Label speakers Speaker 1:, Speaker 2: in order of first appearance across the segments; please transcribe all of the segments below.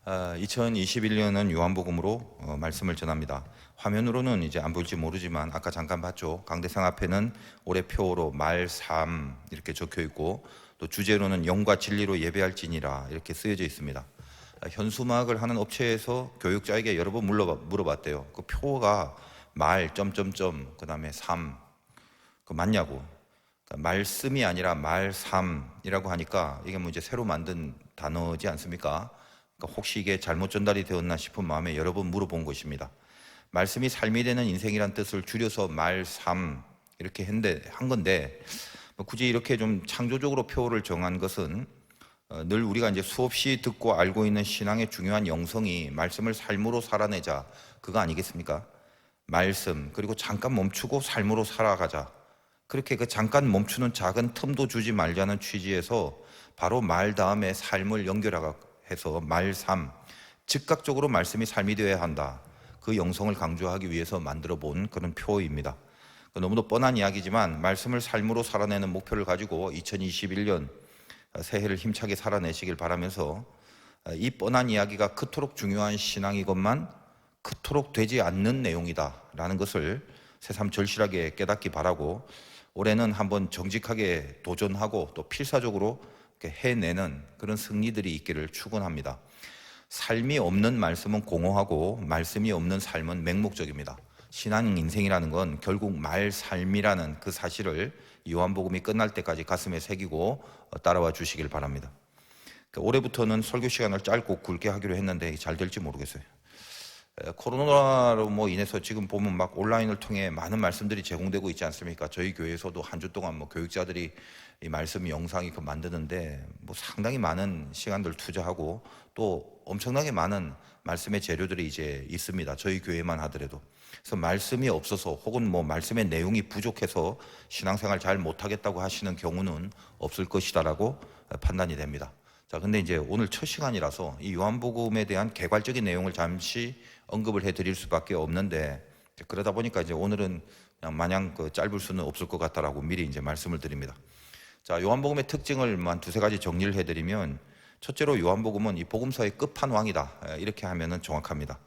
Speaker 1: 2021년은 요한복음으로 말씀을 전합니다. 화면으로는 이제 안 보일지 모르지만 아까 잠깐 봤죠. 강대상 앞에는 올해 표어로 말3 이렇게 적혀 있고, 또 주제로는 영과 진리로 예배할지니라 이렇게 쓰여져 있습니다. 현수막을 하는 업체에서 교육자에게 여러 번 물어봤대요. 그 표어가 말 점점점 그다음에 3 그 맞냐고. 그러니까 말씀이 아니라 말3이라고 하니까 이게 뭐 이제 새로 만든 단어지 않습니까? 그러니까 혹시 이게 잘못 전달이 되었나 싶은 마음에 여러 번 물어본 것입니다. 말씀이 삶이 되는 인생이란 뜻을 줄여서 말3 이렇게 한 건데, 굳이 이렇게 좀 창조적으로 표어를 정한 것은 늘 우리가 이제 수없이 듣고 알고 있는 신앙의 중요한 영성이 말씀을 삶으로 살아내자, 그거 아니겠습니까? 말씀, 그리고 잠깐 멈추고 삶으로 살아가자. 그렇게 그 잠깐 멈추는 작은 틈도 주지 말자는 취지에서 바로 말 다음에 삶을 연결해서 말3, 즉각적으로 말씀이 삶이 되어야 한다. 그 영성을 강조하기 위해서 만들어 본 그런 표어입니다. 너무도 뻔한 이야기지만 말씀을 삶으로 살아내는 목표를 가지고 2021년 새해를 힘차게 살아내시길 바라면서, 이 뻔한 이야기가 그토록 중요한 신앙이건만 그토록 되지 않는 내용이다라는 것을 새삼 절실하게 깨닫기 바라고, 올해는 한번 정직하게 도전하고 또 필사적으로 해내는 그런 승리들이 있기를 축원합니다. 삶이 없는 말씀은 공허하고 말씀이 없는 삶은 맹목적입니다. 신앙 인생이라는 건 결국 말 삶이라는 그 사실을 요한복음이 끝날 때까지 가슴에 새기고 따라와 주시길 바랍니다. 올해부터는 설교 시간을 짧고 굵게 하기로 했는데 잘 될지 모르겠어요. 코로나로 인해서 지금 보면 막 온라인을 통해 많은 말씀들이 제공되고 있지 않습니까? 저희 교회에서도 한 주 동안 교육자들이 이 말씀 영상이 만드는데 상당히 많은 시간들 투자하고 또 엄청나게 많은 말씀의 재료들이 이제 있습니다. 저희 교회만 하더라도. 그래서 말씀이 없어서 혹은 말씀의 내용이 부족해서 신앙생활 잘 못하겠다고 하시는 경우는 없을 것이다라고 판단이 됩니다. 자, 근데 이제 오늘 첫 시간이라서 이 요한복음에 대한 개괄적인 내용을 잠시 언급을 해드릴 수밖에 없는데, 그러다 보니까 이제 오늘은 그냥 마냥 짧을 수는 없을 것 같다라고 미리 이제 말씀을 드립니다. 자, 요한복음의 특징을 한 두세 가지 정리를 해드리면, 첫째로 요한복음은 이 복음서의 끝판왕이다, 이렇게 하면은 정확합니다.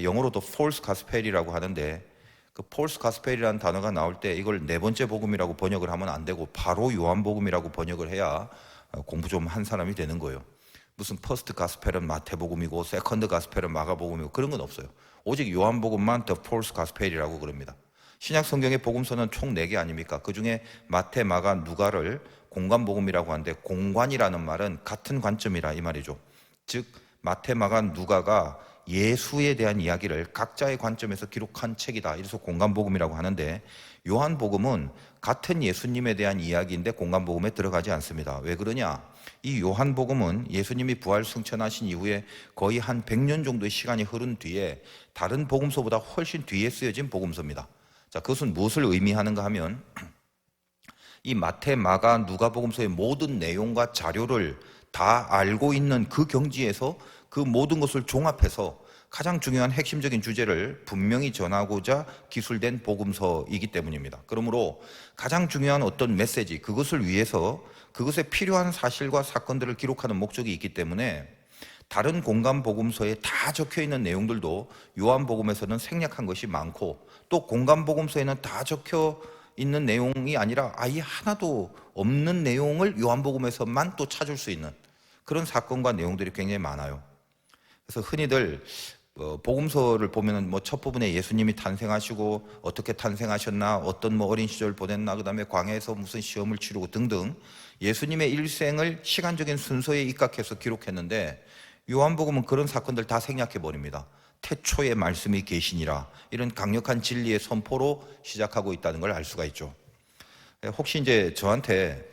Speaker 1: 영어로도 false gospel이라고 하는데, 그 false gospel이라는 단어가 나올 때 이걸 네 번째 복음이라고 번역을 하면 안 되고 바로 요한복음이라고 번역을 해야 공부 좀 한 사람이 되는 거예요. 무슨 퍼스트 가스펠은 마태복음이고 세컨드 가스펠은 마가복음이고 그런 건 없어요. 오직 요한복음만 the false gospel이라고 그럽니다. 신약 성경의 복음서는 총 4개 아닙니까? 그 중에 마태, 마가, 누가를 공관복음이라고 하는데, 공관이라는 말은 같은 관점이라 이 말이죠. 즉 마태, 마가, 누가가 예수에 대한 이야기를 각자의 관점에서 기록한 책이다. 이래서 공관복음이라고 하는데, 요한복음은 같은 예수님에 대한 이야기인데 공관복음에 들어가지 않습니다. 왜 그러냐? 이 요한복음은 예수님이 부활 승천하신 이후에 거의 한 100년 정도의 시간이 흐른 뒤에 다른 복음서보다 훨씬 뒤에 쓰여진 복음서입니다. 자, 그것은 무엇을 의미하는가 하면, 이 마태, 마가, 누가복음서의 모든 내용과 자료를 다 알고 있는 그 경지에서 그 모든 것을 종합해서 가장 중요한 핵심적인 주제를 분명히 전하고자 기술된 복음서이기 때문입니다. 그러므로 가장 중요한 어떤 메시지, 그것을 위해서 그것에 필요한 사실과 사건들을 기록하는 목적이 있기 때문에 다른 공간 복음서에 다 적혀 있는 내용들도 요한복음에서는 생략한 것이 많고, 또 공간 복음서에는 다 적혀 있는 내용이 아니라 아예 하나도 없는 내용을 요한복음에서만 또 찾을 수 있는 그런 사건과 내용들이 굉장히 많아요. 그래서 흔히들 복음서를 보면은 첫 부분에 예수님이 탄생하시고 어떻게 탄생하셨나, 어떤 어린 시절 보냈나, 그 다음에 광야에서 무슨 시험을 치르고 등등 예수님의 일생을 시간적인 순서에 입각해서 기록했는데, 요한복음은 그런 사건들 다 생략해 버립니다. 태초에 말씀이 계시니라, 이런 강력한 진리의 선포로 시작하고 있다는 걸 알 수가 있죠. 혹시 이제 저한테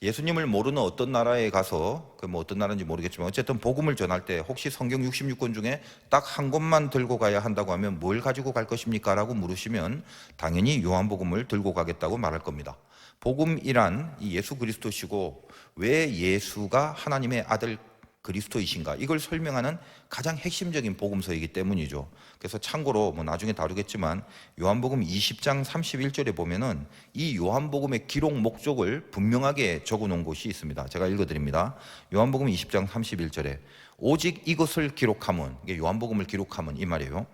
Speaker 1: 예수님을 모르는 어떤 나라에 가서, 어떤 나라인지 모르겠지만 어쨌든 복음을 전할 때 혹시 성경 66권 중에 딱 한 권만 들고 가야 한다고 하면 뭘 가지고 갈 것입니까? 라고 물으시면 당연히 요한복음을 들고 가겠다고 말할 겁니다. 복음이란 이 예수 그리스도시고, 왜 예수가 하나님의 아들 그리스도이신가, 이걸 설명하는 가장 핵심적인 복음서이기 때문이죠. 그래서 참고로 나중에 다루겠지만 요한복음 20장 31절에 보면은 이 요한복음의 기록 목적을 분명하게 적어 놓은 곳이 있습니다. 제가 읽어드립니다. 요한복음 20장 31절에 오직 이것을 기록함은, 이게 요한복음을 기록함은 이 말이에요.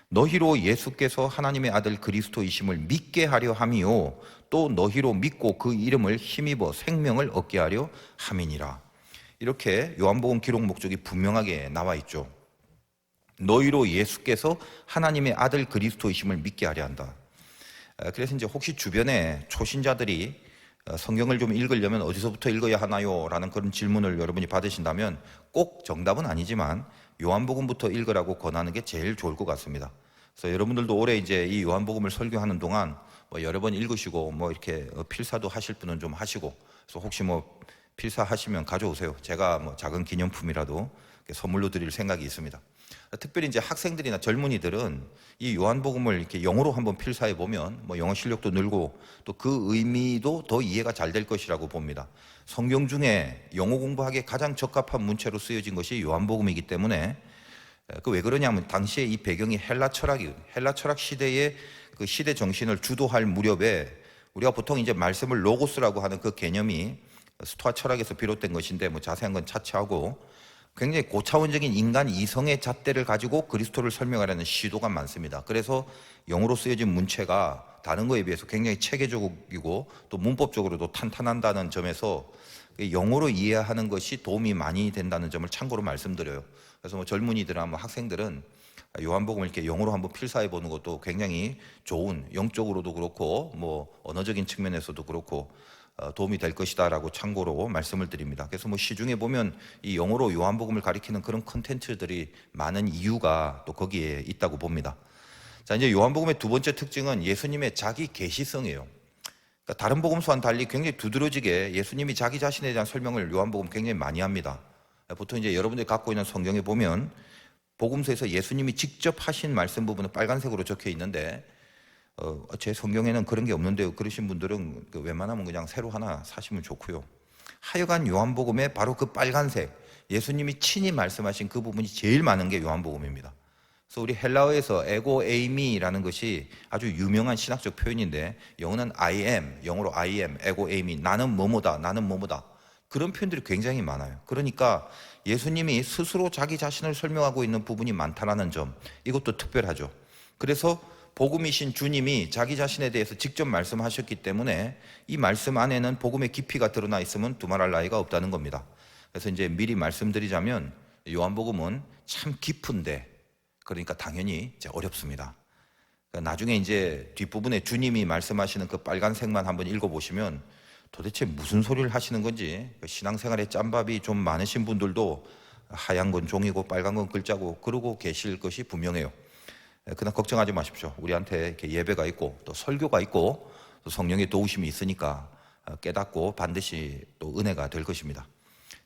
Speaker 1: 너희로 예수께서 하나님의 아들 그리스도이심을 믿게 하려 함이요 또 너희로 믿고 그 이름을 힘입어 생명을 얻게 하려 함이니라. 이렇게 요한복음 기록 목적이 분명하게 나와 있죠. 너희로 예수께서 하나님의 아들 그리스도이심을 믿게 하려 한다. 그래서 이제 혹시 주변에 초신자들이 성경을 좀 읽으려면 어디서부터 읽어야 하나요? 라는 그런 질문을 여러분이 받으신다면 꼭 정답은 아니지만 요한복음부터 읽으라고 권하는 게 제일 좋을 것 같습니다. 그래서 여러분들도 올해 이제 이 요한복음을 설교하는 동안 뭐 여러 번 읽으시고 뭐 이렇게 필사도 하실 분은 좀 하시고, 그래서 혹시 뭐 필사하시면 가져오세요. 제가 뭐 작은 기념품이라도 선물로 드릴 생각이 있습니다. 특별히 이제 학생들이나 젊은이들은 이 요한복음을 이렇게 영어로 한번 필사해 보면 뭐 영어 실력도 늘고 또 그 의미도 더 이해가 잘 될 것이라고 봅니다. 성경 중에 영어 공부하기에 가장 적합한 문체로 쓰여진 것이 요한복음이기 때문에, 그 왜 그러냐면 당시에 이 배경이 헬라 철학 시대의 그 시대 정신을 주도할 무렵에 우리가 보통 이제 말씀을 로고스라고 하는 그 개념이 스토아 철학에서 비롯된 것인데 뭐 자세한 건 차치하고 굉장히 고차원적인 인간 이성의 잣대를 가지고 그리스도를 설명하려는 시도가 많습니다. 그래서 영어로 쓰여진 문체가 다른 거에 비해서 굉장히 체계적이고 또 문법적으로도 탄탄한다는 점에서 영어로 이해하는 것이 도움이 많이 된다는 점을 참고로 말씀드려요. 그래서 뭐 젊은이들이나 뭐 학생들은 요한복음을 이렇게 영어로 한번 필사해 보는 것도 굉장히 좋은, 영적으로도 그렇고 뭐 언어적인 측면에서도 그렇고 도움이 될 것이다라고 참고로 말씀을 드립니다. 그래서 뭐 시중에 보면 이 영어로 요한복음을 가리키는 그런 컨텐츠들이 많은 이유가 또 거기에 있다고 봅니다. 자, 이제 요한복음의 두 번째 특징은 예수님의 자기 계시성이에요. 그러니까 다른 복음서와는 달리 굉장히 두드러지게 예수님이 자기 자신에 대한 설명을 요한복음 굉장히 많이 합니다. 보통 이제 여러분들이 갖고 있는 성경에 보면 복음서에서 예수님이 직접 하신 말씀 부분은 빨간색으로 적혀 있는데 제 성경에는 그런 게 없는데요. 그러신 분들은 웬만하면 그냥 새로 하나 사시면 좋고요. 하여간 요한복음에 바로 그 빨간색, 예수님이 친히 말씀하신 그 부분이 제일 많은 게 요한복음입니다. 그래서 우리 헬라어에서 에고 에이미라는 것이 아주 유명한 신학적 표현인데, 영어는 I am, 영어로 I am, 에고 에이미, 나는 뭐뭐다, 나는 뭐뭐다, 그런 표현들이 굉장히 많아요. 그러니까 예수님이 스스로 자기 자신을 설명하고 있는 부분이 많다는 점, 이것도 특별하죠. 그래서 복음이신 주님이 자기 자신에 대해서 직접 말씀하셨기 때문에 이 말씀 안에는 복음의 깊이가 드러나 있으면 두말할 나위가 없다는 겁니다. 그래서 이제 미리 말씀드리자면 요한복음은 참 깊은데, 그러니까 당연히 이제 어렵습니다. 그러니까 나중에 이제 뒷부분에 주님이 말씀하시는 그 빨간색만 한번 읽어보시면 도대체 무슨 소리를 하시는 건지, 신앙생활에 짬밥이 좀 많으신 분들도 하얀 건 종이고 빨간 건 글자고 그러고 계실 것이 분명해요. 그러나 걱정하지 마십시오. 우리한테 이렇게 예배가 있고 또 설교가 있고 또 성령의 도우심이 있으니까 깨닫고 반드시 또 은혜가 될 것입니다.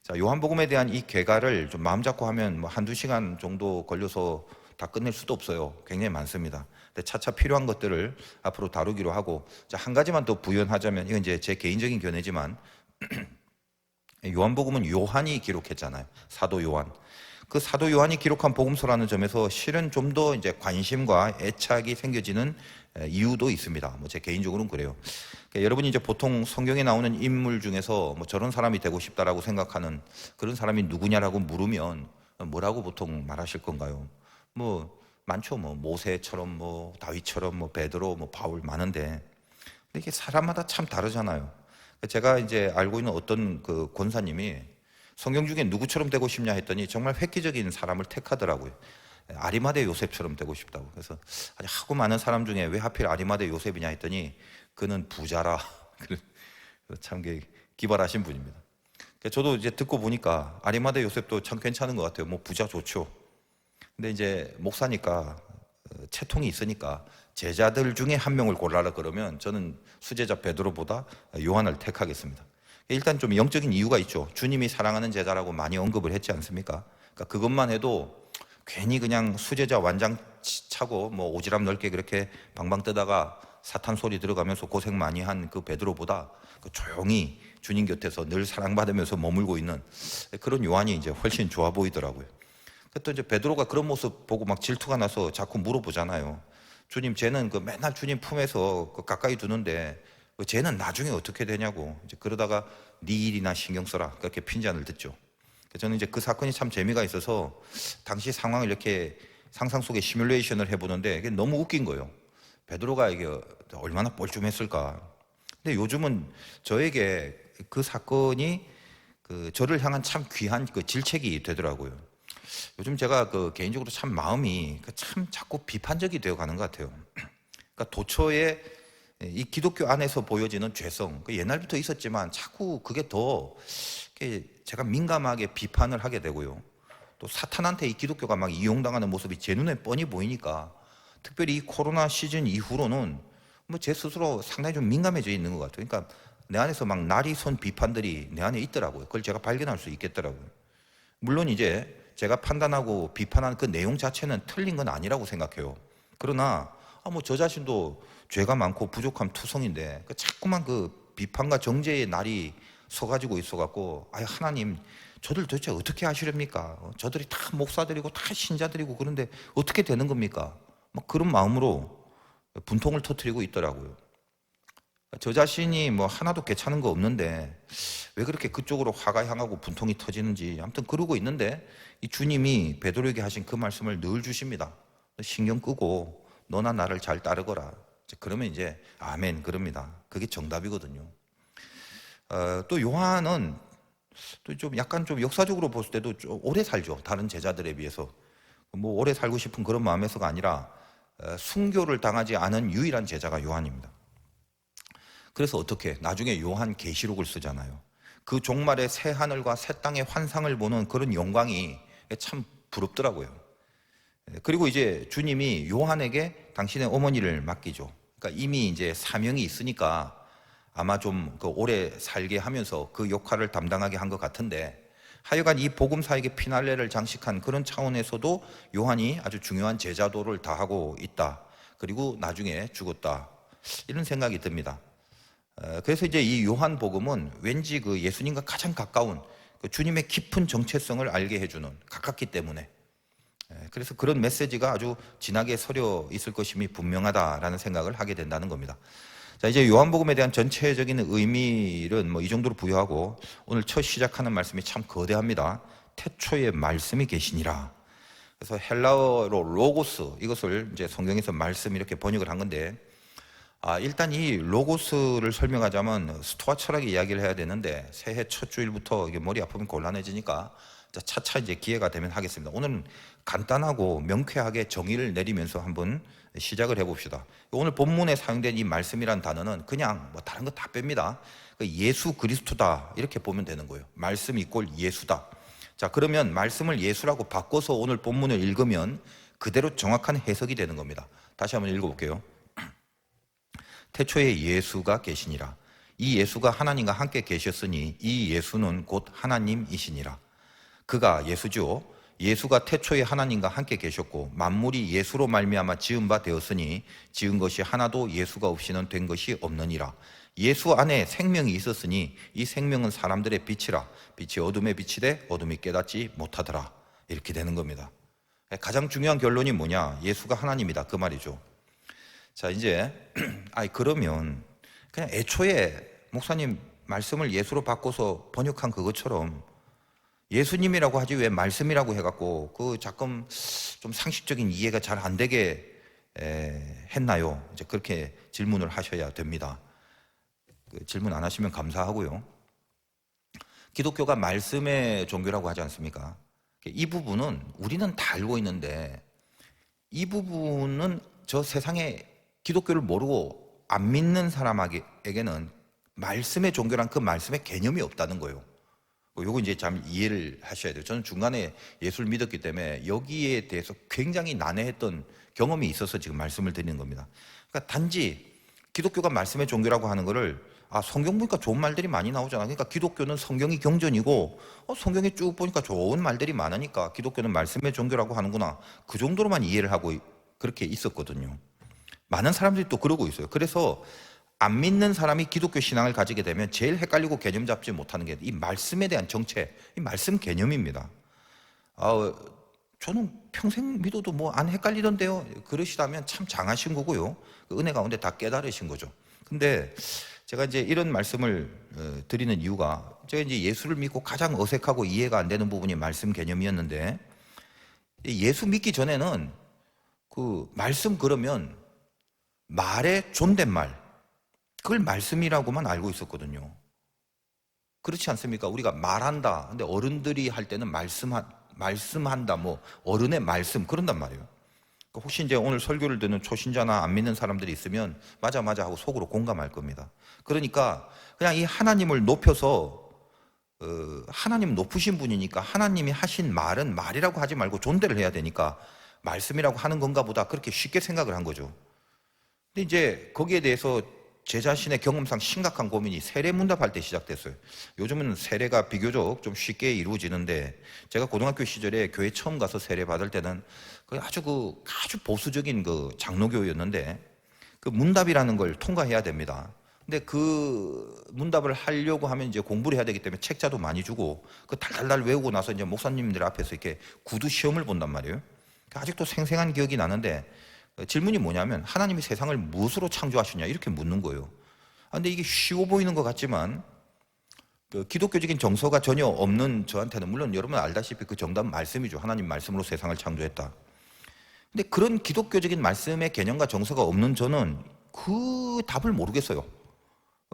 Speaker 1: 자, 요한복음에 대한 이 개괄을 좀 마음 잡고 하면 뭐 한두 시간 정도 걸려서 다 끝낼 수도 없어요. 굉장히 많습니다. 근데 차차 필요한 것들을 앞으로 다루기로 하고, 자, 한 가지만 더 부연하자면, 이건 이제 제 개인적인 견해지만 요한복음은 요한이 기록했잖아요. 사도 요한. 그 사도 요한이 기록한 복음서라는 점에서 실은 좀 더 이제 관심과 애착이 생겨지는 이유도 있습니다. 뭐 제 개인적으로는 그래요. 그러니까 여러분이 이제 보통 성경에 나오는 인물 중에서 뭐 저런 사람이 되고 싶다라고 생각하는 그런 사람이 누구냐라고 물으면 뭐라고 보통 말하실 건가요? 뭐 많죠. 뭐 모세처럼, 뭐 다윗처럼, 뭐 베드로, 뭐 바울 많은데, 근데 이게 사람마다 참 다르잖아요. 제가 이제 알고 있는 어떤 그 권사님이 성경 중에 누구처럼 되고 싶냐 했더니 정말 획기적인 사람을 택하더라고요. 아리마대 요셉처럼 되고 싶다고. 그래서 아주 하고 많은 사람 중에 왜 하필 아리마대 요셉이냐 했더니 그는 부자라. 참 기발하신 분입니다. 저도 이제 듣고 보니까 아리마대 요셉도 참 괜찮은 것 같아요. 뭐 부자 좋죠. 근데 이제 목사니까 채통이 있으니까 제자들 중에 한 명을 골라라 그러면 저는 수제자 베드로보다 요한을 택하겠습니다. 일단 좀 영적인 이유가 있죠. 주님이 사랑하는 제자라고 많이 언급을 했지 않습니까? 그러니까 그것만 해도 괜히 그냥 수제자 완장 차고 뭐 오지랖 넓게 그렇게 방방 뜨다가 사탄 소리 들어가면서 고생 많이 한 그 베드로보다 조용히 주님 곁에서 늘 사랑받으면서 머물고 있는 그런 요한이 이제 훨씬 좋아 보이더라고요. 또 이제 베드로가 그런 모습 보고 막 질투가 나서 자꾸 물어보잖아요. 주님, 쟤는 그 맨날 주님 품에서 그 가까이 두는데 쟤는 나중에 어떻게 되냐고. 이제 그러다가 네 일이나 신경 써라, 그렇게 핀잔을 듣죠. 저는 이제 그 사건이 참 재미가 있어서 당시 상황을 이렇게 상상 속에 시뮬레이션을 해보는데 이게 너무 웃긴 거예요. 베드로가 이게 얼마나 뻘쭘했을까. 근데 요즘은 저에게 그 사건이 저를 향한 참 귀한 질책이 되더라고요. 요즘 제가 개인적으로 참 마음이 참 자꾸 비판적이 되어 가는 것 같아요. 그러니까 도처에 이 기독교 안에서 보여지는 죄성, 옛날부터 있었지만 자꾸 그게 더 제가 민감하게 비판을 하게 되고요. 또 사탄한테 이 기독교가 막 이용당하는 모습이 제 눈에 뻔히 보이니까 특별히 이 코로나 시즌 이후로는 뭐 제 스스로 상당히 좀 민감해져 있는 것 같아요. 그러니까 내 안에서 막 날이 선 비판들이 내 안에 있더라고요. 그걸 제가 발견할 수 있겠더라고요. 물론 이제 제가 판단하고 비판한 그 내용 자체는 틀린 건 아니라고 생각해요. 그러나 뭐 저 자신도 죄가 많고 부족함 투성인데 자꾸만 비판과 정죄의 날이 서가지고 있어갖고 하나님 저들 도대체 어떻게 하시렵니까? 저들이 다 목사들이고 다 신자들이고 그런데 어떻게 되는 겁니까? 막 그런 마음으로 분통을 터뜨리고 있더라고요. 저 자신이 뭐 하나도 괜찮은 거 없는데 왜 그렇게 그쪽으로 화가 향하고 분통이 터지는지 아무튼 그러고 있는데 이 주님이 베드로에게 하신 그 말씀을 늘 주십니다. 신경 끄고 너나 나를 잘 따르거라. 그러면 이제 아멘 그럽니다. 그게 정답이거든요. 또 요한은 또 좀 약간 좀 역사적으로 볼 때도 좀 오래 살죠. 다른 제자들에 비해서. 뭐 오래 살고 싶은 그런 마음에서가 아니라 순교를 당하지 않은 유일한 제자가 요한입니다. 그래서 어떻게 나중에 요한 계시록을 쓰잖아요. 그 종말의 새 하늘과 새 땅의 환상을 보는 그런 영광이 참 부럽더라고요. 그리고 이제 주님이 요한에게 당신의 어머니를 맡기죠. 그러니까 이미 이제 사명이 있으니까 아마 좀 오래 살게 하면서 그 역할을 담당하게 한 것 같은데 하여간 이 복음사에게 피날레를 장식한 그런 차원에서도 요한이 아주 중요한 제자도를 다하고 있다. 그리고 나중에 죽었다. 이런 생각이 듭니다. 그래서 이제 이 요한복음은 왠지 예수님과 가장 가까운 주님의 깊은 정체성을 알게 해주는, 가깝기 때문에 그래서 그런 메시지가 아주 진하게 서려 있을 것임이 분명하다라는 생각을 하게 된다는 겁니다. 자, 이제 요한복음에 대한 전체적인 의미를 뭐 이 정도로 부여하고 오늘 첫 시작하는 말씀이 참 거대합니다. 태초에 말씀이 계시니라. 그래서 헬라어로 로고스, 이것을 이제 성경에서 말씀 이렇게 번역을 한 건데 일단 이 로고스를 설명하자면 스토아 철학의 이야기를 해야 되는데 새해 첫 주일부터 이게 머리 아프면 곤란해지니까 차차 이제 기회가 되면 하겠습니다. 오늘은 간단하고 명쾌하게 정의를 내리면서 한번 시작을 해봅시다. 오늘 본문에 사용된 이 말씀이란 단어는 그냥 뭐 다른 거 다 뺍니다. 예수 그리스도다 이렇게 보면 되는 거예요. 말씀 이꼴 예수다. 자, 그러면 말씀을 예수라고 바꿔서 오늘 본문을 읽으면 그대로 정확한 해석이 되는 겁니다. 다시 한번 읽어볼게요. 태초에 예수가 계시니라. 이 예수가 하나님과 함께 계셨으니 이 예수는 곧 하나님이시니라. 그가 예수죠. 예수가 태초에 하나님과 함께 계셨고 만물이 예수로 말미암아 지은 바 되었으니 지은 것이 하나도 예수가 없이는 된 것이 없느니라. 예수 안에 생명이 있었으니 이 생명은 사람들의 빛이라. 빛이 어둠에 비치되 어둠이 깨닫지 못하더라. 이렇게 되는 겁니다. 가장 중요한 결론이 뭐냐? 예수가 하나님이다 그 말이죠. 자, 이제 그러면 그냥 애초에 목사님 말씀을 예수로 바꿔서 번역한 그것처럼 예수님이라고 하지 왜 말씀이라고 해갖고 자끔 좀 상식적인 이해가 잘 안 되게 했나요? 이제 그렇게 질문을 하셔야 됩니다. 질문 안 하시면 감사하고요. 기독교가 말씀의 종교라고 하지 않습니까? 이 부분은 우리는 다 알고 있는데 이 부분은 저 세상에 기독교를 모르고 안 믿는 사람에게는 말씀의 종교란 그 말씀의 개념이 없다는 거예요. 요거 이제 참 이해를 하셔야 돼요. 저는 중간에 예수를 믿었기 때문에 여기에 대해서 굉장히 난해했던 경험이 있어서 지금 말씀을 드리는 겁니다. 그러니까 단지 기독교가 말씀의 종교라고 하는 거를 성경 보니까 좋은 말들이 많이 나오잖아. 그러니까 기독교는 성경이 경전이고 성경에 쭉 보니까 좋은 말들이 많으니까 기독교는 말씀의 종교라고 하는구나. 그 정도로만 이해를 하고 그렇게 있었거든요. 많은 사람들이 또 그러고 있어요. 그래서 안 믿는 사람이 기독교 신앙을 가지게 되면 제일 헷갈리고 개념 잡지 못하는 게 이 말씀에 대한 정체, 이 말씀 개념입니다. 저는 평생 믿어도 뭐 안 헷갈리던데요. 그러시다면 참 장하신 거고요. 그 은혜 가운데 다 깨달으신 거죠. 근데 제가 이제 이런 말씀을 드리는 이유가 제가 이제 예수를 믿고 가장 어색하고 이해가 안 되는 부분이 말씀 개념이었는데, 예수 믿기 전에는 그 말씀 그러면 말의 존댓말, 그걸 말씀이라고만 알고 있었거든요. 그렇지 않습니까? 우리가 말한다. 근데 어른들이 할 때는 말씀한다. 뭐 어른의 말씀 그런단 말이에요. 혹시 이제 오늘 설교를 듣는 초신자나 안 믿는 사람들이 있으면 맞아 하고 속으로 공감할 겁니다. 그러니까 그냥 이 하나님을 높여서 하나님 높으신 분이니까 하나님이 하신 말은 말이라고 하지 말고 존대를 해야 되니까 말씀이라고 하는 건가 보다, 그렇게 쉽게 생각을 한 거죠. 근데 이제 거기에 대해서 제 자신의 경험상 심각한 고민이 세례 문답할 때 시작됐어요. 요즘은 세례가 비교적 좀 쉽게 이루어지는데, 제가 고등학교 시절에 교회 처음 가서 세례 받을 때는 아주 보수적인 그 장로교였는데, 그 문답이라는 걸 통과해야 됩니다. 근데 그 문답을 하려고 하면 이제 공부를 해야 되기 때문에 책자도 많이 주고, 그 달달달 외우고 나서 이제 목사님들 앞에서 이렇게 구두 시험을 본단 말이에요. 아직도 생생한 기억이 나는데, 질문이 뭐냐면 하나님이 세상을 무엇으로 창조하셨냐 이렇게 묻는 거예요. 근데 이게 쉬워 보이는 것 같지만 그 기독교적인 정서가 전혀 없는 저한테는, 물론 여러분 알다시피 그 정답은 말씀이죠. 하나님 말씀으로 세상을 창조했다. 근데 그런 기독교적인 말씀의 개념과 정서가 없는 저는 그 답을 모르겠어요.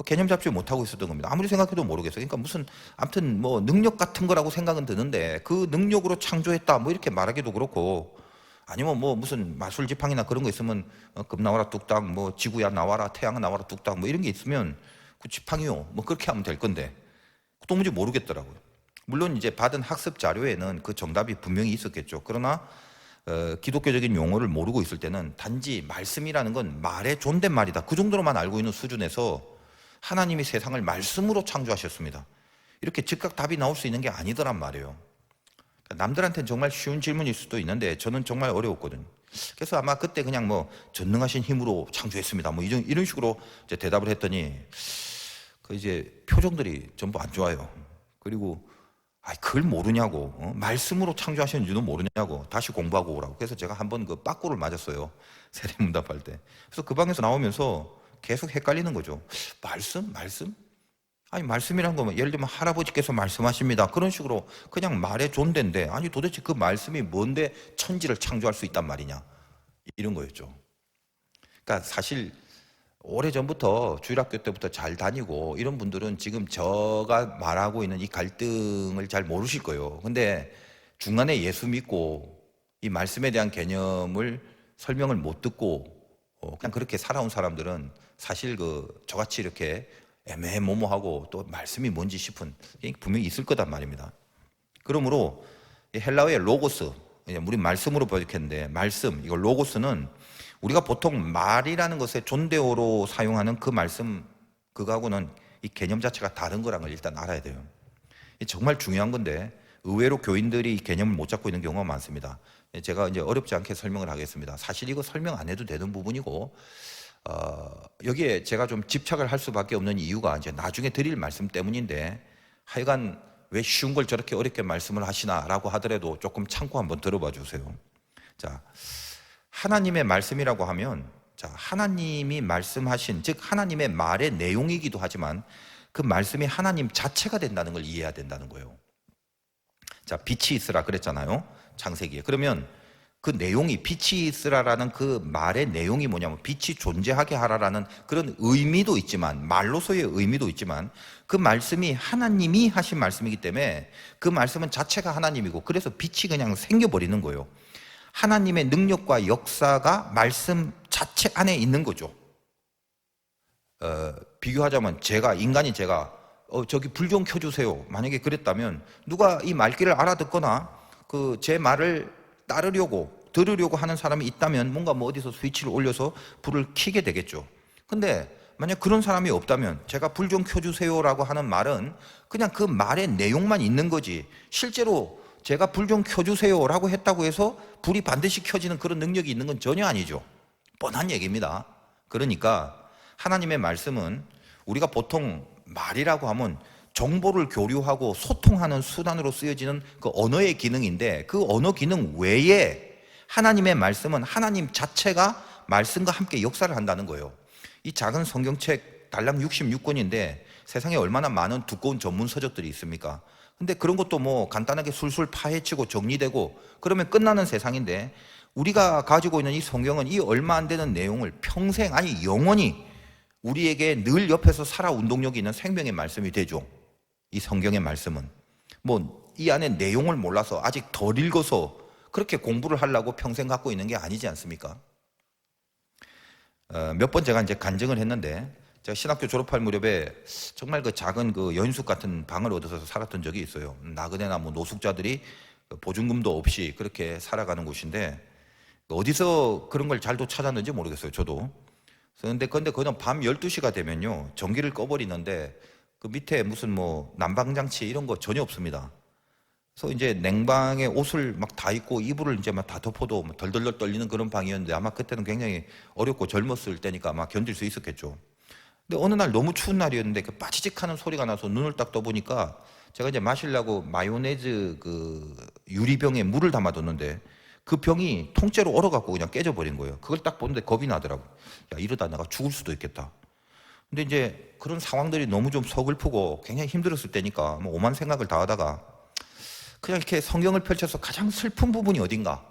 Speaker 1: 개념 잡지 못하고 있었던 겁니다. 아무리 생각해도 모르겠어요. 그러니까 무슨 아무튼 뭐 능력 같은 거라고 생각은 드는데, 그 능력으로 창조했다 뭐 이렇게 말하기도 그렇고, 아니면 뭐 무슨 마술 지팡이나 그런 거 있으면 금 나와라 뚝딱, 뭐 지구야 나와라, 태양 나와라 뚝딱, 뭐 이런 게 있으면 그 지팡이요 뭐 그렇게 하면 될 건데 도무지 모르겠더라고요. 물론 이제 받은 학습 자료에는 그 정답이 분명히 있었겠죠. 그러나 기독교적인 용어를 모르고 있을 때는 단지 말씀이라는 건 말의 존댓말이다, 그 정도로만 알고 있는 수준에서 하나님이 세상을 말씀으로 창조하셨습니다, 이렇게 즉각 답이 나올 수 있는 게 아니더란 말이에요. 남들한테는 정말 쉬운 질문일 수도 있는데 저는 정말 어려웠거든요. 그래서 아마 그때 그냥 뭐 전능하신 힘으로 창조했습니다 뭐 이런 식으로 이제 대답을 했더니 그 이제 표정들이 전부 안 좋아요. 그리고 그걸 모르냐고, 말씀으로 창조하셨는지도 모르냐고, 다시 공부하고 오라고. 그래서 제가 한번 그 빠꾸를 맞았어요, 세례 문답할 때. 그래서 그 방에서 나오면서 계속 헷갈리는 거죠. 말씀? 말씀이란 거면 예를 들면 할아버지께서 말씀하십니다, 그런 식으로 그냥 말의 존대인데, 아니 도대체 그 말씀이 뭔데 천지를 창조할 수 있단 말이냐, 이런 거였죠. 그러니까 사실 오래전부터 주일학교 때부터 잘 다니고 이런 분들은 지금 제가 말하고 있는 이 갈등을 잘 모르실 거예요. 근데 중간에 예수 믿고 이 말씀에 대한 개념을 설명을 못 듣고 그냥 그렇게 살아온 사람들은 사실 저같이 이렇게 애매모호하고 또 말씀이 뭔지 싶은 게 분명히 있을 거단 말입니다. 그러므로 헬라어의 로고스, 우리 말씀으로 번역했는데, 말씀, 이거 로고스는 우리가 보통 말이라는 것의 존대어로 사용하는 그 말씀, 그거하고는 이 개념 자체가 다른 거라는 걸 일단 알아야 돼요. 정말 중요한 건데 의외로 교인들이 이 개념을 못 잡고 있는 경우가 많습니다. 제가 이제 어렵지 않게 설명을 하겠습니다. 사실 이거 설명 안 해도 되는 부분이고, 여기에 제가 좀 집착을 할 수밖에 없는 이유가 이제 나중에 드릴 말씀 때문인데, 하여간 왜 쉬운 걸 저렇게 어렵게 말씀을 하시나라고 하더라도 조금 참고 한번 들어봐 주세요. 자, 하나님의 말씀이라고 하면, 하나님이 말씀하신, 즉 하나님의 말의 내용이기도 하지만 그 말씀이 하나님 자체가 된다는 걸 이해해야 된다는 거예요. 자, 빛이 있으라 그랬잖아요, 창세기에. 그러면 그 내용이, 빛이 있으라라는 그 말의 내용이 뭐냐면 빛이 존재하게 하라라는 그런 의미도 있지만, 말로서의 의미도 있지만, 그 말씀이 하나님이 하신 말씀이기 때문에 그 말씀은 자체가 하나님이고, 그래서 빛이 그냥 생겨버리는 거예요. 하나님의 능력과 역사가 말씀 자체 안에 있는 거죠. 비교하자면 인간이 제가 저기 불 좀 켜주세요 만약에 그랬다면, 누가 이 말귀를 알아듣거나 제 말을 들으려고 하는 사람이 있다면 뭔가 어디서 스위치를 올려서 불을 켜게 되겠죠. 근데 만약 그런 사람이 없다면 제가 불 좀 켜주세요라고 하는 말은 그냥 그 말의 내용만 있는 거지, 실제로 제가 불 좀 켜주세요라고 했다고 해서 불이 반드시 켜지는 그런 능력이 있는 건 전혀 아니죠. 뻔한 얘기입니다. 그러니까 하나님의 말씀은 우리가 보통 말이라고 하면 정보를 교류하고 소통하는 수단으로 쓰여지는 그 언어의 기능인데, 그 언어 기능 외에 하나님의 말씀은 하나님 자체가 말씀과 함께 역사를 한다는 거예요. 이 작은 성경책 달랑 66권인데 세상에 얼마나 많은 두꺼운 전문 서적들이 있습니까? 근데 그런 것도 뭐 간단하게 술술 파헤치고 정리되고 그러면 끝나는 세상인데, 우리가 가지고 있는 이 성경은 이 얼마 안 되는 내용을 평생, 아니 영원히 우리에게 늘 옆에서 살아 운동력이 있는 생명의 말씀이 되죠. 이 성경의 말씀은 뭐 이 안에 내용을 몰라서 아직 덜 읽어서 그렇게 공부를 하려고 평생 갖고 있는 게 아니지 않습니까? 몇 번 제가 이제 간증을 했는데, 제가 신학교 졸업할 무렵에 정말 그 작은 그 여인숙 같은 방을 얻어서 살았던 적이 있어요. 나그네나 뭐 노숙자들이 보증금도 없이 그렇게 살아가는 곳인데, 어디서 그런 걸 잘도 찾았는지 모르겠어요, 저도. 근데 거기는 밤 12시가 되면요, 전기를 꺼버리는데 그 밑에 무슨 뭐 난방장치 이런 거 전혀 없습니다. 그래서 이제 냉방에 옷을 막 다 입고 이불을 이제 막 다 덮어도 덜덜덜 떨리는 그런 방이었는데, 아마 그때는 굉장히 어렵고 젊었을 때니까 아마 견딜 수 있었겠죠. 근데 어느 날 너무 추운 날이었는데 그 빠지직 하는 소리가 나서 눈을 딱 떠보니까, 제가 이제 마시려고 마요네즈 그 유리병에 물을 담아뒀는데 그 병이 통째로 얼어갖고 그냥 깨져버린 거예요. 그걸 딱 보는데 겁이 나더라고. 야, 이러다 내가 죽을 수도 있겠다. 근데 이제 그런 상황들이 너무 좀 서글프고 굉장히 힘들었을 때니까 뭐 오만 생각을 다 하다가 그냥 이렇게 성경을 펼쳐서 가장 슬픈 부분이 어딘가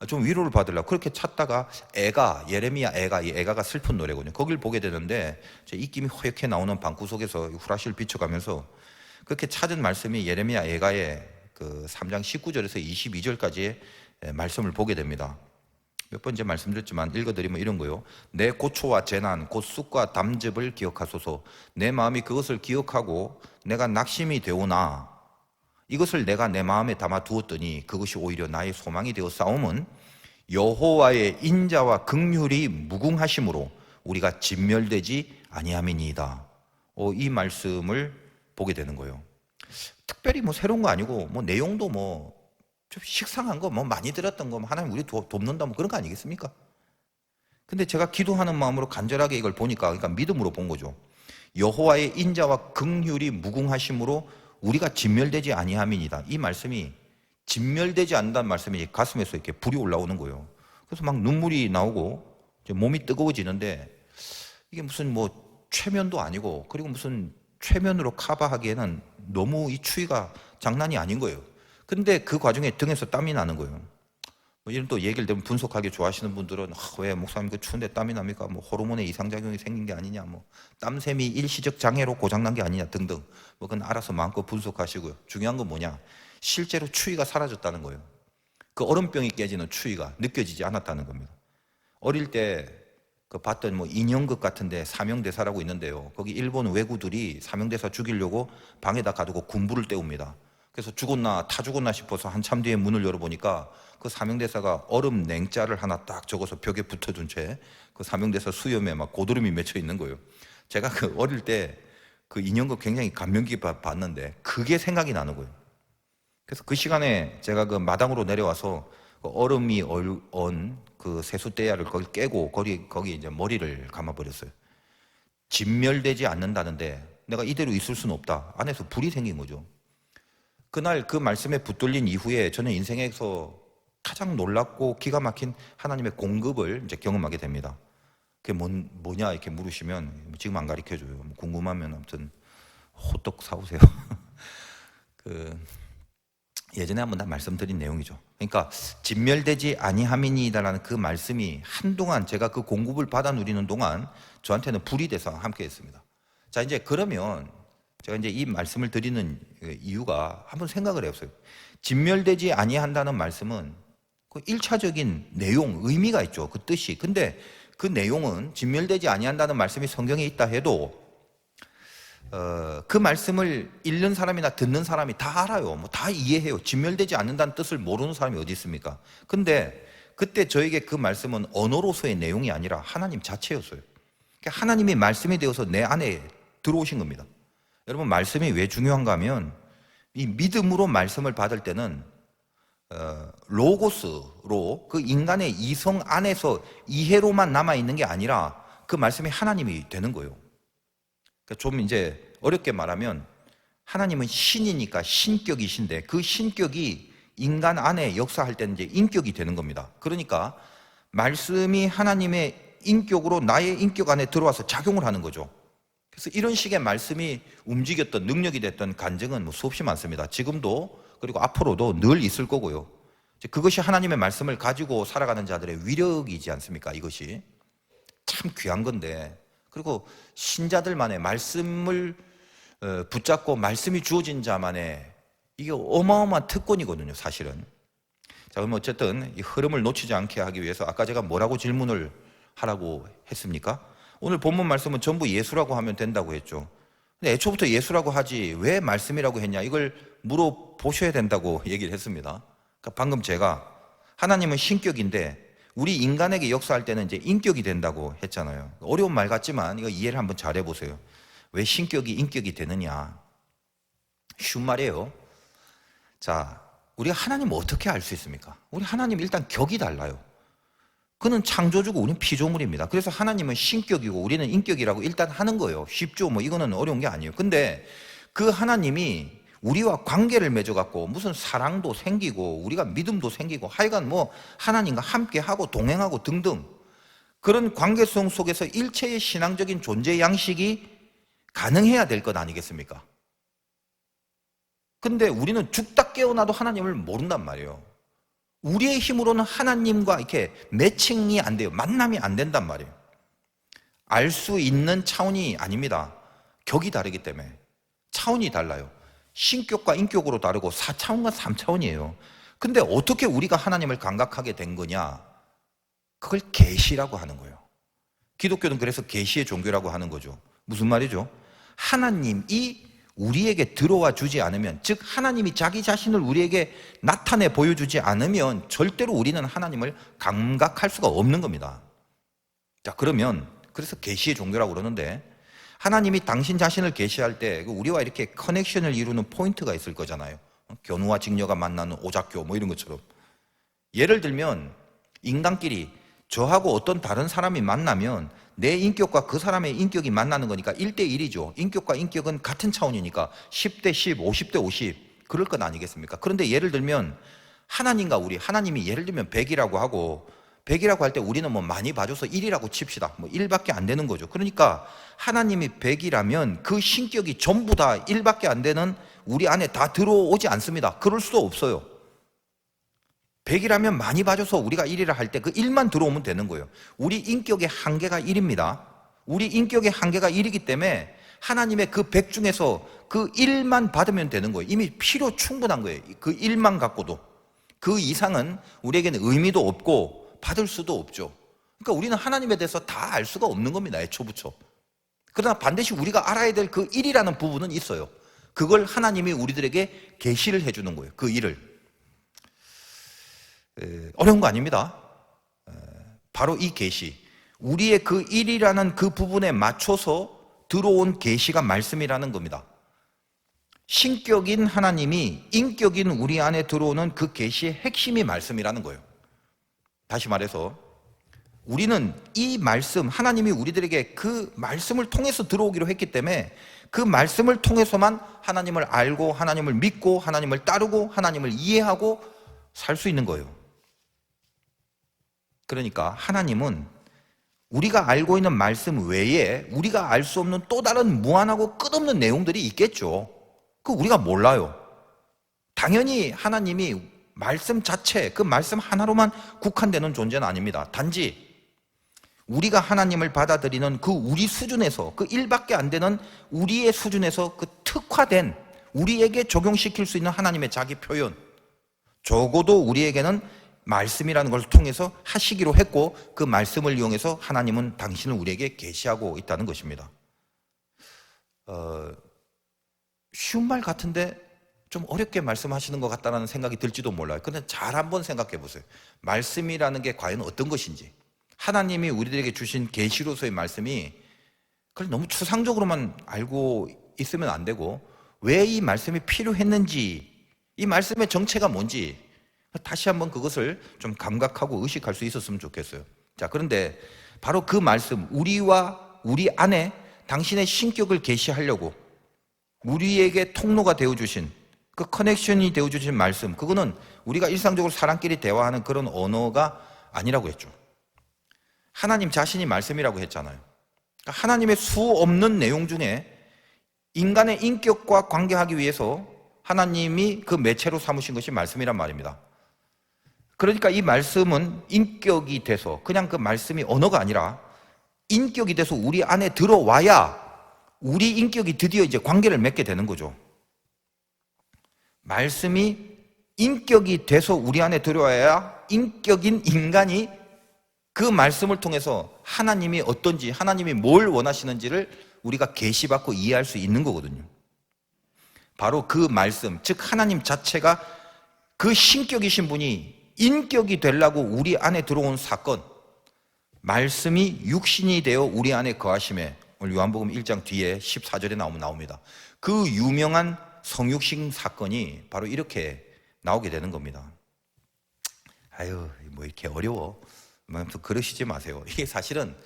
Speaker 1: 좀 위로를 받으려고 그렇게 찾다가 애가, 예레미야 애가, 이 애가가 슬픈 노래거든요. 거길 보게 되는데 제 입김이 허옇게 나오는 방구석에서 후라시를 비춰가면서 그렇게 찾은 말씀이 예레미야 애가의 그 3장 19절에서 22절까지의 말씀을 보게 됩니다. 몇 번 이제 말씀드렸지만 읽어드리면 이런 거요. 내 고초와 재난, 곧 쑥과 담즙을 기억하소서. 내 마음이 그것을 기억하고 내가 낙심이 되오나 이것을 내가 내 마음에 담아 두었더니 그것이 오히려 나의 소망이 되어 싸움은 여호와의 인자와 긍휼이 무궁하심으로 우리가 진멸되지 아니함이니이다. 이 말씀을 보게 되는 거예요. 특별히 뭐 새로운 거 아니고 뭐 내용도 뭐 좀 식상한 거 뭐 많이 들었던 거, 하나님 우리 돕는다 뭐 그런 거 아니겠습니까? 근데 제가 기도하는 마음으로 간절하게 이걸 보니까, 그러니까 믿음으로 본 거죠. 여호와의 인자와 긍휼이 무궁하심으로 우리가 진멸되지 아니함이니이다. 이 말씀이 진멸되지 않는다는 말씀이 가슴에서 이렇게 불이 올라오는 거예요. 그래서 막 눈물이 나오고 몸이 뜨거워지는데, 이게 무슨 뭐 최면도 아니고 그리고 무슨 최면으로 커버하기에는 너무 이 추위가 장난이 아닌 거예요. 근데 그 과정에 등에서 땀이 나는 거예요. 뭐 이런 또 얘기를 좀 분석하기 좋아하시는 분들은 왜 목사님 그 추운데 땀이 납니까? 뭐 호르몬의 이상작용이 생긴 게 아니냐, 뭐 땀샘이 일시적 장애로 고장난 게 아니냐 등등, 뭐 그건 알아서 마음껏 분석하시고요. 중요한 건 뭐냐? 실제로 추위가 사라졌다는 거예요. 그 얼음병이 깨지는 추위가 느껴지지 않았다는 겁니다. 어릴 때 그 봤던 뭐 인형극 같은데 사명대사라고 있는데요. 거기 일본 왜구들이 사명대사 죽이려고 방에다 가두고 군부를 때웁니다. 그래서 죽었나 타 죽었나 싶어서 한참 뒤에 문을 열어보니까 그 사명대사가 얼음 냉자를 하나 딱 적어서 벽에 붙어둔 채 그 사명대사 수염에 막 고드름이 맺혀 있는 거예요. 제가 그 어릴 때 그 인형극 굉장히 감명 깊게 봤는데 그게 생각이 나는 거예요. 그래서 그 시간에 제가 그 마당으로 내려와서 그 얼음이 언 그 세숫대야를 거기 깨고 거기 이제 머리를 감아버렸어요. 진멸되지 않는다는데 내가 이대로 있을 수는 없다. 안에서 불이 생긴 거죠. 그날 그 말씀에 붙들린 이후에 저는 인생에서 가장 놀랍고 기가 막힌 하나님의 공급을 이제 경험하게 됩니다. 그게 뭐냐 이렇게 물으시면 지금 안 가르쳐줘요. 궁금하면 아무튼 호떡 사오세요. 예전에 한번 다 말씀드린 내용이죠. 그러니까 진멸되지 아니함이니이다라는 그 말씀이 한동안 제가 그 공급을 받아 누리는 동안 저한테는 불이 돼서 함께 했습니다. 자, 이제 그러면 제가 이제 이 말씀을 드리는 이유가 한번 생각을 해보세요. 진멸되지 아니한다는 말씀은 그 1차적인 내용, 의미가 있죠. 그 뜻이. 근데 그 내용은 진멸되지 아니한다는 말씀이 성경에 있다 해도 그 말씀을 읽는 사람이나 듣는 사람이 다 알아요. 뭐 다 이해해요. 진멸되지 않는다는 뜻을 모르는 사람이 어디 있습니까? 근데 그때 저에게 그 말씀은 언어로서의 내용이 아니라 하나님 자체였어요. 그러니까 하나님이 말씀이 되어서 내 안에 들어오신 겁니다. 여러분, 말씀이 왜 중요한가 하면 이 믿음으로 말씀을 받을 때는 로고스로 그 인간의 이성 안에서 이해로만 남아있는 게 아니라 그 말씀이 하나님이 되는 거예요. 그러니까 좀 이제 어렵게 말하면 하나님은 신이니까 신격이신데 그 신격이 인간 안에 역사할 때는 이제 인격이 되는 겁니다. 그러니까 말씀이 하나님의 인격으로 나의 인격 안에 들어와서 작용을 하는 거죠. 그래서 이런 식의 말씀이 움직였던 능력이 됐던 간증은 뭐 수없이 많습니다. 지금도 그리고 앞으로도 늘 있을 거고요. 그것이 하나님의 말씀을 가지고 살아가는 자들의 위력이지 않습니까? 이것이 참 귀한 건데, 그리고 신자들만의 말씀을 붙잡고 말씀이 주어진 자만의 이게 어마어마한 특권이거든요, 사실은. 자, 그럼 어쨌든 이 흐름을 놓치지 않게 하기 위해서 아까 제가 뭐라고 질문을 하라고 했습니까? 오늘 본문 말씀은 전부 예수라고 하면 된다고 했죠. 근데 애초부터 예수라고 하지 왜 말씀이라고 했냐, 이걸 물어보셔야 된다고 얘기를 했습니다. 그러니까 방금 제가 하나님은 신격인데 우리 인간에게 역사할 때는 이제 인격이 된다고 했잖아요. 어려운 말 같지만 이거 이해를 한번 잘 해보세요. 왜 신격이 인격이 되느냐? 쉬운 말이에요. 자, 우리가 하나님을 어떻게 알 수 있습니까? 우리 하나님 일단 격이 달라요. 그는 창조주고 우리는 피조물입니다. 그래서 하나님은 신격이고 우리는 인격이라고 일단 하는 거예요. 쉽죠? 뭐 이거는 어려운 게 아니에요. 근데 그 하나님이 우리와 관계를 맺어갖고 무슨 사랑도 생기고 우리가 믿음도 생기고 하여간 뭐 하나님과 함께하고 동행하고 등등 그런 관계성 속에서 일체의 신앙적인 존재 양식이 가능해야 될 것 아니겠습니까? 근데 우리는 죽다 깨어나도 하나님을 모른단 말이에요. 우리의 힘으로는 하나님과 이렇게 매칭이 안 돼요. 만남이 안 된단 말이에요. 알 수 있는 차원이 아닙니다. 격이 다르기 때문에. 차원이 달라요. 신격과 인격으로 다르고 4차원과 3차원이에요. 근데 어떻게 우리가 하나님을 감각하게 된 거냐? 그걸 계시라고 하는 거예요. 기독교는 그래서 계시의 종교라고 하는 거죠. 무슨 말이죠? 하나님이 우리에게 들어와 주지 않으면, 즉 하나님이 자기 자신을 우리에게 나타내 보여주지 않으면 절대로 우리는 하나님을 감각할 수가 없는 겁니다. 자, 그러면 그래서 계시의 종교라고 그러는데, 하나님이 당신 자신을 계시할 때 우리와 이렇게 커넥션을 이루는 포인트가 있을 거잖아요. 견우와 직녀가 만나는 오작교 뭐 이런 것처럼. 예를 들면 인간끼리 저하고 어떤 다른 사람이 만나면 내 인격과 그 사람의 인격이 만나는 거니까 1대1이죠. 인격과 인격은 같은 차원이니까 10대 10, 50대 50 그럴 건 아니겠습니까? 그런데 예를 들면 하나님과 우리, 하나님이 예를 들면 100이라고 하고 100이라고 할 때 우리는 뭐 많이 봐줘서 1이라고 칩시다. 뭐 1밖에 안 되는 거죠. 그러니까 하나님이 100이라면 그 신격이 전부 다 1밖에 안 되는 우리 안에 다 들어오지 않습니다. 그럴 수도 없어요. 100이라면 많이 봐줘서 우리가 1이라 할 때 그 1만 들어오면 되는 거예요. 우리 인격의 한계가 1입니다. 우리 인격의 한계가 1이기 때문에 하나님의 그 100 중에서 그 1만 받으면 되는 거예요. 이미 필요 충분한 거예요. 그 1만 갖고도. 그 이상은 우리에게는 의미도 없고 받을 수도 없죠. 그러니까 우리는 하나님에 대해서 다 알 수가 없는 겁니다. 애초부터. 그러나 반드시 우리가 알아야 될 그 1이라는 부분은 있어요. 그걸 하나님이 우리들에게 계시를 해주는 거예요. 그 일을. 어려운 거 아닙니다. 바로 이 계시, 우리의 그 1이라는 그 부분에 맞춰서 들어온 계시가 말씀이라는 겁니다. 신격인 하나님이 인격인 우리 안에 들어오는 그 계시의 핵심이 말씀이라는 거예요. 다시 말해서 우리는 이 말씀, 하나님이 우리들에게 그 말씀을 통해서 들어오기로 했기 때문에 그 말씀을 통해서만 하나님을 알고 하나님을 믿고 하나님을 따르고 하나님을 이해하고 살 수 있는 거예요. 그러니까 하나님은 우리가 알고 있는 말씀 외에 우리가 알 수 없는 또 다른 무한하고 끝없는 내용들이 있겠죠. 그 우리가 몰라요. 당연히 하나님이 말씀 자체, 그 말씀 하나로만 국한되는 존재는 아닙니다. 단지 우리가 하나님을 받아들이는 그 우리 수준에서, 그 1밖에 안 되는 우리의 수준에서 그 특화된 우리에게 적용시킬 수 있는 하나님의 자기 표현, 적어도 우리에게는 말씀이라는 걸 통해서 하시기로 했고 그 말씀을 이용해서 하나님은 당신을 우리에게 계시하고 있다는 것입니다. 쉬운 말 같은데 좀 어렵게 말씀하시는 것 같다는 생각이 들지도 몰라요. 근데 잘 한번 생각해 보세요. 말씀이라는 게 과연 어떤 것인지, 하나님이 우리들에게 주신 계시로서의 말씀이 그걸 너무 추상적으로만 알고 있으면 안 되고 왜 이 말씀이 필요했는지, 이 말씀의 정체가 뭔지 다시 한번 그것을 좀 감각하고 의식할 수 있었으면 좋겠어요. 자, 그런데 바로 그 말씀, 우리와 우리 안에 당신의 신격을 계시하려고 우리에게 통로가 되어주신 그 커넥션이 되어주신 말씀, 그거는 우리가 일상적으로 사람끼리 대화하는 그런 언어가 아니라고 했죠. 하나님 자신이 말씀이라고 했잖아요. 하나님의 수 없는 내용 중에 인간의 인격과 관계하기 위해서 하나님이 그 매체로 삼으신 것이 말씀이란 말입니다. 그러니까 이 말씀은 인격이 돼서 그냥 그 말씀이 언어가 아니라 인격이 돼서 우리 안에 들어와야 우리 인격이 드디어 이제 관계를 맺게 되는 거죠. 말씀이 인격이 돼서 우리 안에 들어와야 인격인 인간이 그 말씀을 통해서 하나님이 어떤지, 하나님이 뭘 원하시는지를 우리가 계시받고 이해할 수 있는 거거든요. 바로 그 말씀, 즉 하나님 자체가 그 신격이신 분이 인격이 되려고 우리 안에 들어온 사건, 말씀이 육신이 되어 우리 안에 거하심에, 오늘 요한복음 1장 뒤에 14절에 나옵니다. 그 유명한 성육신 사건이 바로 이렇게 나오게 되는 겁니다. 아유, 뭐 이렇게 어려워. 그러시지 마세요. 이게 사실은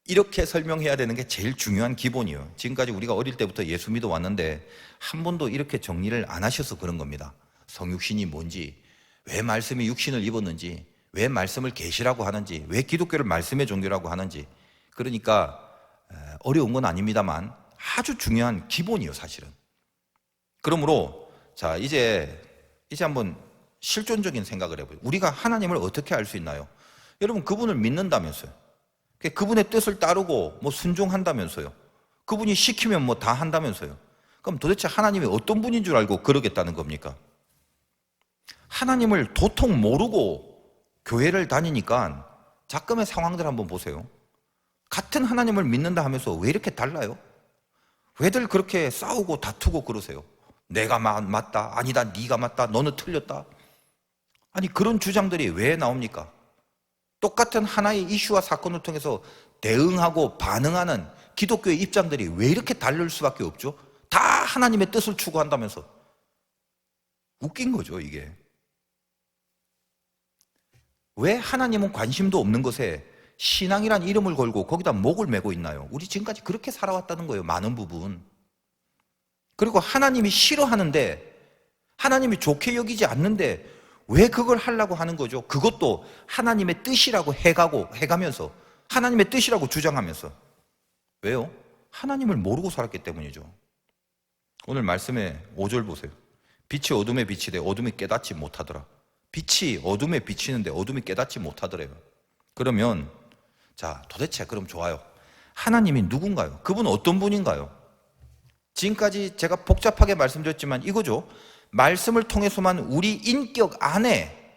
Speaker 1: 이렇게 설명해야 되는 게 제일 중요한 기본이에요. 지금까지 우리가 어릴 때부터 예수 믿어 왔는데 한 번도 이렇게 정리를 안 하셔서 그런 겁니다. 성육신이 뭔지, 왜 말씀이 육신을 입었는지, 왜 말씀을 계시라고 하는지, 왜 기독교를 말씀의 종교라고 하는지. 그러니까 어려운 건 아닙니다만 아주 중요한 기본이에요, 사실은. 그러므로 자, 이제 한번 실존적인 생각을 해보죠. 우리가 하나님을 어떻게 알 수 있나요? 여러분, 그분을 믿는다면서요. 그분의 뜻을 따르고 뭐 순종한다면서요. 그분이 시키면 뭐 다 한다면서요. 그럼 도대체 하나님이 어떤 분인 줄 알고 그러겠다는 겁니까? 하나님을 도통 모르고 교회를 다니니까 작금의 상황들 한번 보세요. 같은 하나님을 믿는다 하면서 왜 이렇게 달라요? 왜들 그렇게 싸우고 다투고 그러세요? 내가 맞다, 아니다, 네가 맞다, 너는 틀렸다. 아니, 그런 주장들이 왜 나옵니까? 똑같은 하나의 이슈와 사건을 통해서 대응하고 반응하는 기독교의 입장들이 왜 이렇게 다를 수밖에 없죠? 다 하나님의 뜻을 추구한다면서. 웃긴 거죠, 이게. 왜 하나님은 관심도 없는 것에 신앙이란 이름을 걸고 거기다 목을 메고 있나요? 우리 지금까지 그렇게 살아왔다는 거예요, 많은 부분. 그리고 하나님이 싫어하는데, 하나님이 좋게 여기지 않는데 왜 그걸 하려고 하는 거죠? 그것도 하나님의 뜻이라고 해가면서, 하나님의 뜻이라고 주장하면서. 왜요? 하나님을 모르고 살았기 때문이죠. 오늘 말씀에 5절 보세요. 빛이 어둠에 비치되 어둠이 깨닫지 못하더라. 빛이 어둠에 비치는데 어둠이 깨닫지 못하더래요. 그러면 자, 도대체 그럼 좋아요. 하나님이 누군가요? 그분은 어떤 분인가요? 지금까지 제가 복잡하게 말씀드렸지만 이거죠. 말씀을 통해서만 우리 인격 안에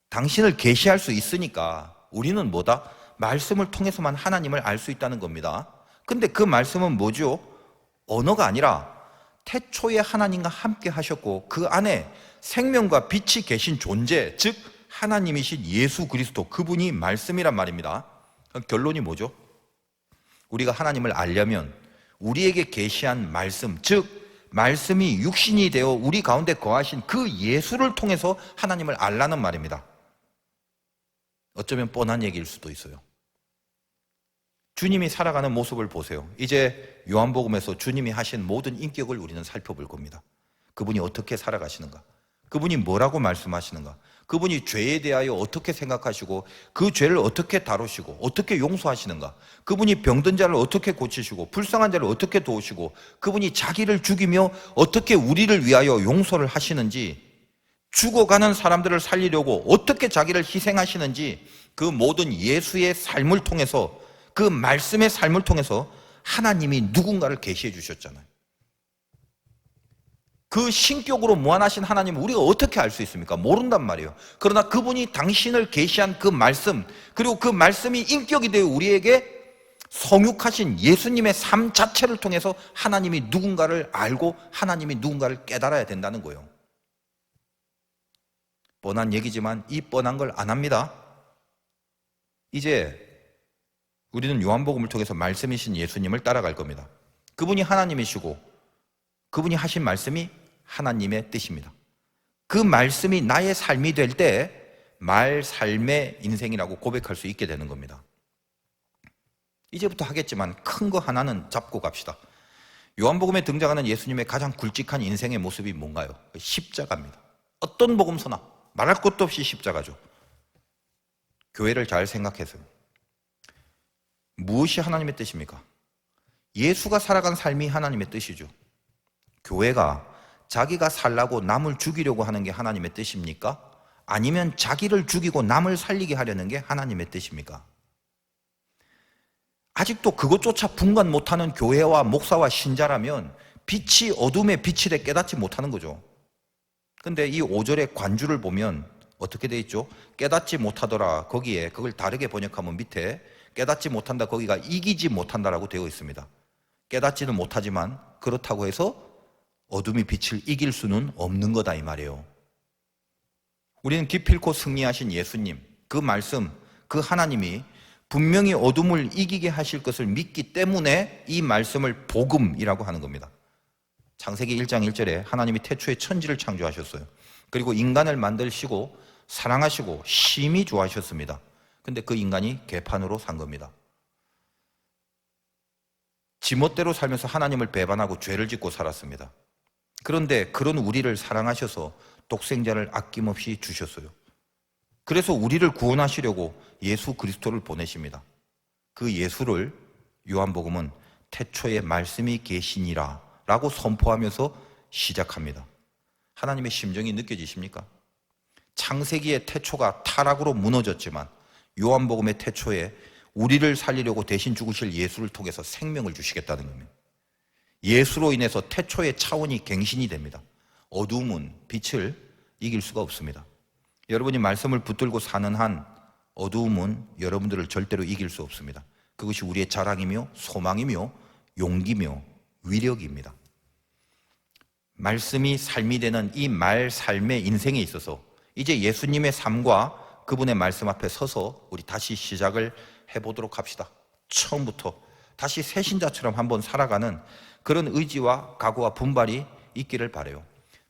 Speaker 1: 당신을 계시할 수 있으니까 우리는 뭐다? 말씀을 통해서만 하나님을 알 수 있다는 겁니다. 근데 그 말씀은 뭐죠? 언어가 아니라 태초에 하나님과 함께 하셨고 그 안에 생명과 빛이 계신 존재, 즉 하나님이신 예수 그리스도, 그분이 말씀이란 말입니다. 결론이 뭐죠? 우리가 하나님을 알려면 우리에게 계시한 말씀, 즉 말씀이 육신이 되어 우리 가운데 거하신 그 예수를 통해서 하나님을 알라는 말입니다. 어쩌면 뻔한 얘기일 수도 있어요. 주님이 살아가는 모습을 보세요. 이제 요한복음에서 주님이 하신 모든 인격을 우리는 살펴볼 겁니다. 그분이 어떻게 살아가시는가? 그분이 뭐라고 말씀하시는가? 그분이 죄에 대하여 어떻게 생각하시고 그 죄를 어떻게 다루시고 어떻게 용서하시는가? 그분이 병든 자를 어떻게 고치시고 불쌍한 자를 어떻게 도우시고 그분이 자기를 죽이며 어떻게 우리를 위하여 용서를 하시는지, 죽어가는 사람들을 살리려고 어떻게 자기를 희생하시는지, 그 모든 예수의 삶을 통해서, 그 말씀의 삶을 통해서 하나님이 누군가를 계시해 주셨잖아요. 그 신격으로 무한하신 하나님을 우리가 어떻게 알 수 있습니까? 모른단 말이에요. 그러나 그분이 당신을 계시한 그 말씀, 그리고 그 말씀이 인격이 되어 우리에게 성육하신 예수님의 삶 자체를 통해서 하나님이 누군가를 알고 하나님이 누군가를 깨달아야 된다는 거예요. 뻔한 얘기지만 이 뻔한 걸 안 합니다. 이제 우리는 요한복음을 통해서 말씀이신 예수님을 따라갈 겁니다. 그분이 하나님이시고 그분이 하신 말씀이 하나님의 뜻입니다. 그 말씀이 나의 삶이 될 때 말 삶의 인생이라고 고백할 수 있게 되는 겁니다. 이제부터 하겠지만 큰 거 하나는 잡고 갑시다. 요한복음에 등장하는 예수님의 가장 굵직한 인생의 모습이 뭔가요? 십자가입니다. 어떤 복음서나 말할 것도 없이 십자가죠. 교회를 잘 생각해서요. 무엇이 하나님의 뜻입니까? 예수가 살아간 삶이 하나님의 뜻이죠. 교회가 자기가 살라고 남을 죽이려고 하는 게 하나님의 뜻입니까? 아니면 자기를 죽이고 남을 살리게 하려는 게 하나님의 뜻입니까? 아직도 그것조차 분간 못하는 교회와 목사와 신자라면 빛이 어둠의 빛이래 깨닫지 못하는 거죠. 근데 이 5절의 관주를 보면 어떻게 돼 있죠? 깨닫지 못하더라. 거기에 그걸 다르게 번역하면 밑에 깨닫지 못한다, 거기가 이기지 못한다라고 되어 있습니다. 깨닫지는 못하지만 그렇다고 해서 어둠이 빛을 이길 수는 없는 거다 이 말이에요. 우리는 기필코 승리하신 예수님, 그 말씀, 그 하나님이 분명히 어둠을 이기게 하실 것을 믿기 때문에 이 말씀을 복음이라고 하는 겁니다. 창세기 1장 1절에 하나님이 태초에 천지를 창조하셨어요. 그리고 인간을 만드시고 사랑하시고 심히 좋아하셨습니다. 근데 그 인간이 개판으로 산 겁니다. 지멋대로 살면서 하나님을 배반하고 죄를 짓고 살았습니다. 그런데 그런 우리를 사랑하셔서 독생자를 아낌없이 주셨어요. 그래서 우리를 구원하시려고 예수 그리스도를 보내십니다. 그 예수를 요한복음은 태초에 말씀이 계시니라 라고 선포하면서 시작합니다. 하나님의 심정이 느껴지십니까? 창세기의 태초가 타락으로 무너졌지만 요한복음의 태초에 우리를 살리려고 대신 죽으실 예수를 통해서 생명을 주시겠다는 겁니다. 예수로 인해서 태초의 차원이 갱신이 됩니다. 어둠은 빛을 이길 수가 없습니다. 여러분이 말씀을 붙들고 사는 한 어두움은 여러분들을 절대로 이길 수 없습니다. 그것이 우리의 자랑이며 소망이며 용기며 위력입니다. 말씀이 삶이 되는 이 말 삶의 인생에 있어서 이제 예수님의 삶과 그분의 말씀 앞에 서서 우리 다시 시작을 해보도록 합시다. 처음부터 다시 새신자처럼 한번 살아가는 그런 의지와 각오와 분발이 있기를 바라요.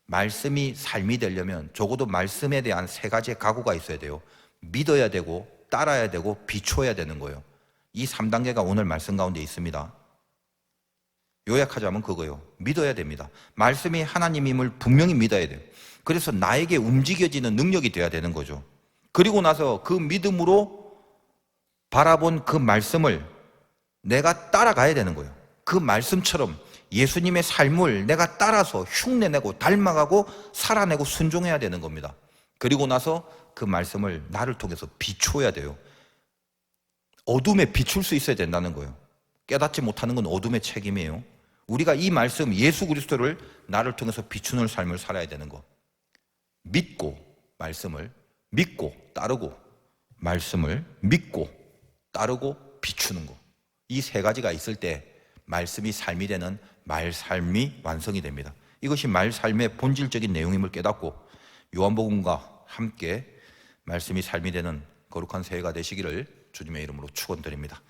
Speaker 1: 말씀이 삶이 되려면 적어도 말씀에 대한 3가지의 각오가 있어야 돼요. 믿어야 되고 따라야 되고 비춰야 되는 거예요. 이 3단계가 오늘 말씀 가운데 있습니다. 요약하자면 그거예요. 믿어야 됩니다. 말씀이 하나님임을 분명히 믿어야 돼요. 그래서 나에게 움직여지는 능력이 돼야 되는 거죠. 그리고 나서 그 믿음으로 바라본 그 말씀을 내가 따라가야 되는 거예요. 그 말씀처럼 예수님의 삶을 내가 따라서 흉내내고 닮아가고 살아내고 순종해야 되는 겁니다. 그리고 나서 그 말씀을 나를 통해서 비춰야 돼요. 어둠에 비출 수 있어야 된다는 거예요. 깨닫지 못하는 건 어둠의 책임이에요. 우리가 이 말씀 예수 그리스도를 나를 통해서 비추는 삶을 살아야 되는 거. 믿고 말씀을 믿고 따르고 말씀을 믿고 따르고 비추는 거. 이 3가지가 있을 때 말씀이 삶이 되는 말삶이 완성이 됩니다. 이것이 말삶의 본질적인 내용임을 깨닫고 요한복음과 함께 말씀이 삶이 되는 거룩한 새해가 되시기를 주님의 이름으로 축원드립니다.